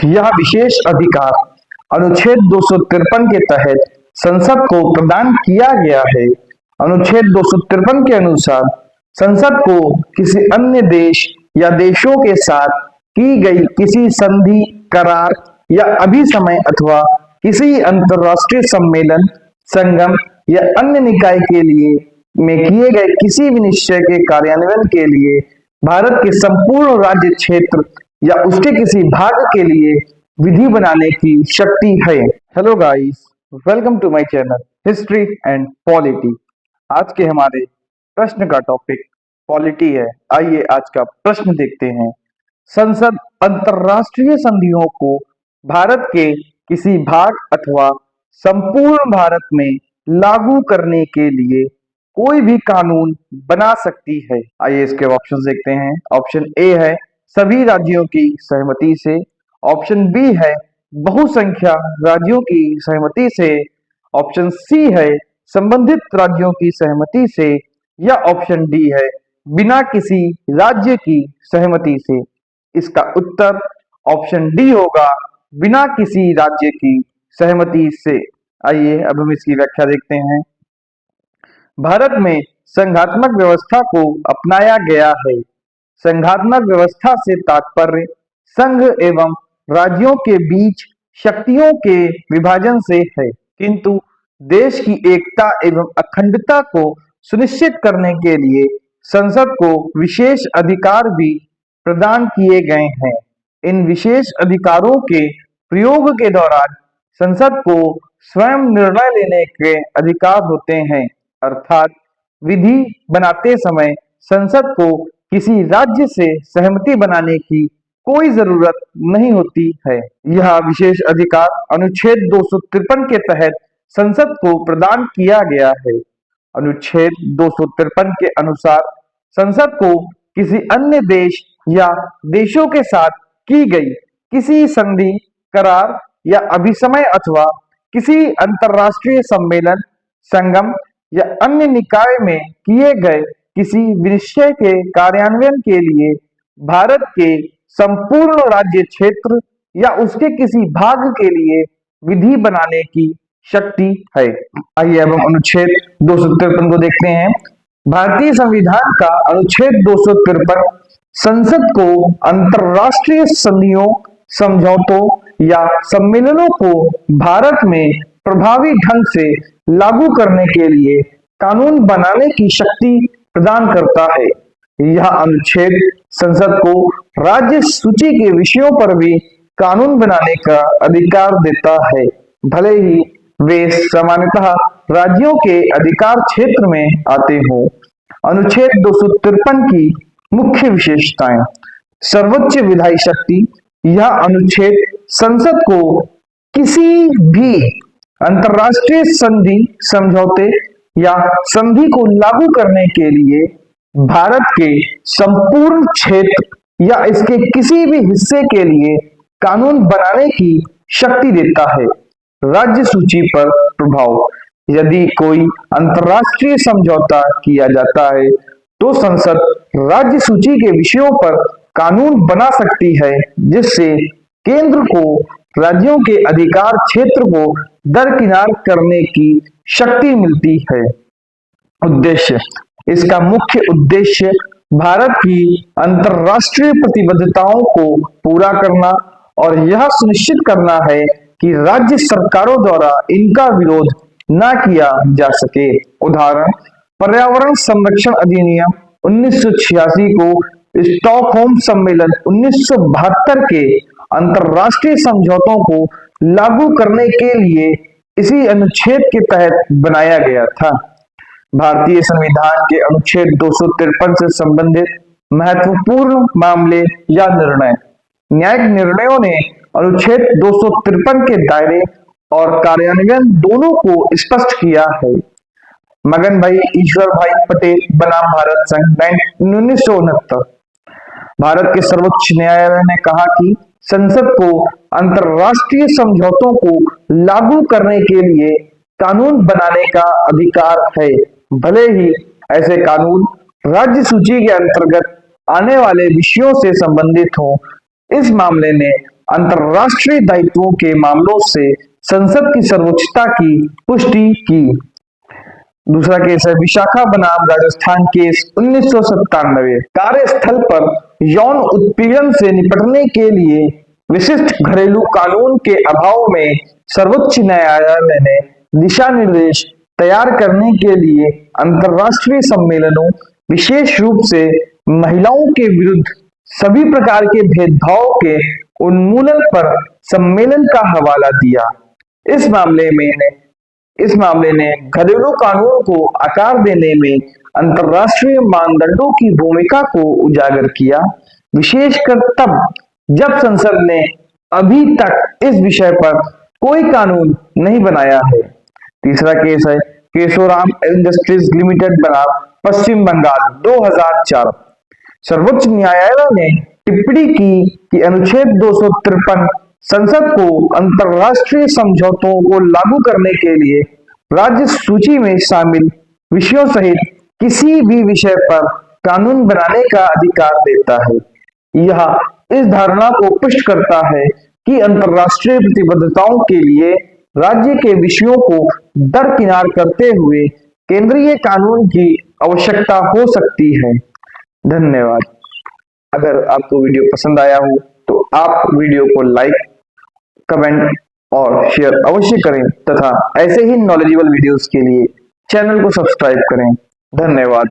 यह विशेष अधिकार अनुच्छेद 253 के तहत संसद को प्रदान किया गया है। अनुच्छेद 253 के अनुसार संसद को किसी अन्य देश या देशों के साथ की गई किसी संधि, करार या अभिसमय अथवा किसी अंतरराष्ट्रीय सम्मेलन, संगम या अन्य निकाय के लिए में किए गए किसी भी निश्चय के कार्यान्वयन के लिए भारत के संपूर्ण राज्य क्षेत्र या उसके किसी भाग के लिए विधि बनाने की शक्ति है। Hello guys, welcome to my channel history and polity. आज के हमारे प्रश्न का टॉपिक पॉलिटी है। आइए आज का प्रश्न देखते हैं। संसद अंतरराष्ट्रीय संधियों को भारत के किसी भाग अथवा संपूर्ण भारत में लागू करने के लिए कोई भी कानून बना सकती है। आइए इसके ऑप्शन देखते हैं। ऑप्शन ए है सभी राज्यों की सहमति से, ऑप्शन बी है बहुसंख्या राज्यों की सहमति से, ऑप्शन सी है संबंधित राज्यों की सहमति से, या ऑप्शन डी है बिना किसी राज्य की सहमति से। इसका उत्तर ऑप्शन डी होगा, बिना किसी राज्य की सहमति से। आइए अब हम इसकी व्याख्या देखते हैं। भारत में संघात्मक व्यवस्था को अपनाया गया है। संघात्मक व्यवस्था से तात्पर्य संघ एवं राज्यों के बीच शक्तियों के विभाजन से है, किंतु देश की एकता एवं अखंडता को सुनिश्चित करने के लिए संसद को विशेष अधिकार भी प्रदान किए गए हैं। इन विशेष अधिकारों के प्रयोग के दौरान संसद को स्वयं निर्णय लेने के अधिकार होते हैं, अर्थात विधि बनाते समय संसद को किसी राज्य से सहमति बनाने की कोई जरूरत नहीं होती है। यह विशेष अधिकार अनुच्छेद 253 के तहत संसद को प्रदान किया गया है। अनुच्छेद 253 के अनुसार संसद को किसी अन्य देश या देशों के साथ की गई किसी संधि, करार या अभिसमय अथवा किसी अंतरराष्ट्रीय सम्मेलन, संगम या अन्य निकाय में किए गए किसी विनिश्चय के कार्यान्वयन के लिए भारत के संपूर्ण राज्य क्षेत्र या उसके किसी भाग के लिए विधि बनाने की शक्ति है। आइए अब हम अनुच्छेद 253 को देखते हैं। भारतीय संविधान का अनुच्छेद 253 संसद को अंतरराष्ट्रीय संधियों, समझौतों या सम्मेलनों को भारत में प्रभावी ढंग से लागू करने के लिए कानून बनाने की शक्ति प्रदान करता है। यह अनुच्छेद संसद को राज्य सूची के विषयों पर भी कानून बनाने का अधिकार देता है, भले ही वे सामान्यतः राज्यों के अधिकार क्षेत्र में आते हों। अनुच्छेद 253 की मुख्य विशेषताएं। सर्वोच्च विधायी शक्ति। यह अनुच्छेद संसद को किसी भी अंतरराष्ट्रीय संधि, समझौते या संधि को लागू करने के लिए भारत के संपूर्ण क्षेत्र या इसके किसी भी हिस्से के लिए कानून बनाने की शक्ति देता है। राज्य सूची पर प्रभाव। यदि कोई अंतरराष्ट्रीय समझौता किया जाता है तो संसद राज्य सूची के विषयों पर कानून बना सकती है, जिससे केंद्र को राज्यों के अधिकार क्षेत्र को दरकिनार करने की शक्ति मिलती है। उद्देश्य। इसका मुख्य उद्देश्य भारत की अंतरराष्ट्रीय प्रतिबद्धताओं को पूरा करना और यह सुनिश्चित करना है कि राज्य सरकारों द्वारा इनका विरोध न किया जा सके। उदाहरण, पर्यावरण संरक्षण अधिनियम 1986 को स्टॉकहोम सम्मेलन 1972 के अंतरराष्ट्रीय समझौतों को लागू करने के लिए इसी अनुच्छेद के तहत बनाया गया था। भारतीय संविधान के अनुच्छेद 253 से संबंधित महत्वपूर्ण मामले या निर्णय। न्यायिक निर्णयों ने अनुच्छेद 253 के दायरे और कार्यान्वयन दोनों को स्पष्ट किया है। मगन भाई ईश्वर भाई पटेल बनाम भारत संघ 1969। भारत के सर्वोच्च न्यायालय ने कहा कि संसद को अंतरराष्ट्रीय समझौतों को लागू करने के लिए कानून बनाने का अधिकार है, भले ही ऐसे कानून राज्य सूची के अंतर्गत आने वाले विषयों से संबंधित हों। इस मामले में अंतर्राष्ट्रीय दायित्वों के मामलों से संसद की सर्वोच्चता की पुष्टि की। दूसरा केस है विशाखा बनाम राजस्थान केस 1997। कार्यस्थल पर यौन उत्पीड़न से निपटने के लिए विशिष्ट घरेलू कानून के अभाव में सर्वोच्च न्यायालय ने दिशा निर्देश तैयार करने के लिए अंतर्राष्ट्रीय सम्मेलनों, विशेष रूप से महिलाओं के विरुद्ध सभी प्रकार के भेदभाव के उन्मूलन पर सम्मेलन का हवाला दिया। इस मामले ने घरेलू कानून को आकार देने में अंतर्राष्ट्रीय मानदंडों की भूमिका को उजागर किया, विशेषकर तब जब संसद ने अभी तक इस विषय पर कोई कानून नहीं बनाया है। तीसरा केस है केशोराम इंडस्ट्रीज लिमिटेड बनाम पश्चिम बंगाल 2004। सर्वोच्च न्यायालय ने टिप्पणी की कि अनुच्छेद 253 संसद को अंतर्राष्ट्रीय समझौतों को लागू करने के लिए राज्य सूची में शामिल विषयों सहित किसी भी विषय पर कानून बनाने का अधिकार देता है। यह इस धारणा को पुष्ट करता है कि अंतर्राष्ट्रीय प्रतिबद्धताओं के लिए राज्य के विषयों को दरकिनार करते हुए केंद्रीय कानून की आवश्यकता हो सकती है। धन्यवाद। अगर आपको वीडियो पसंद आया हो तो आप वीडियो को लाइक, कमेंट और शेयर अवश्य करें तथा ऐसे ही नॉलेजेबल वीडियोस के लिए चैनल को सब्सक्राइब करें। धन्यवाद।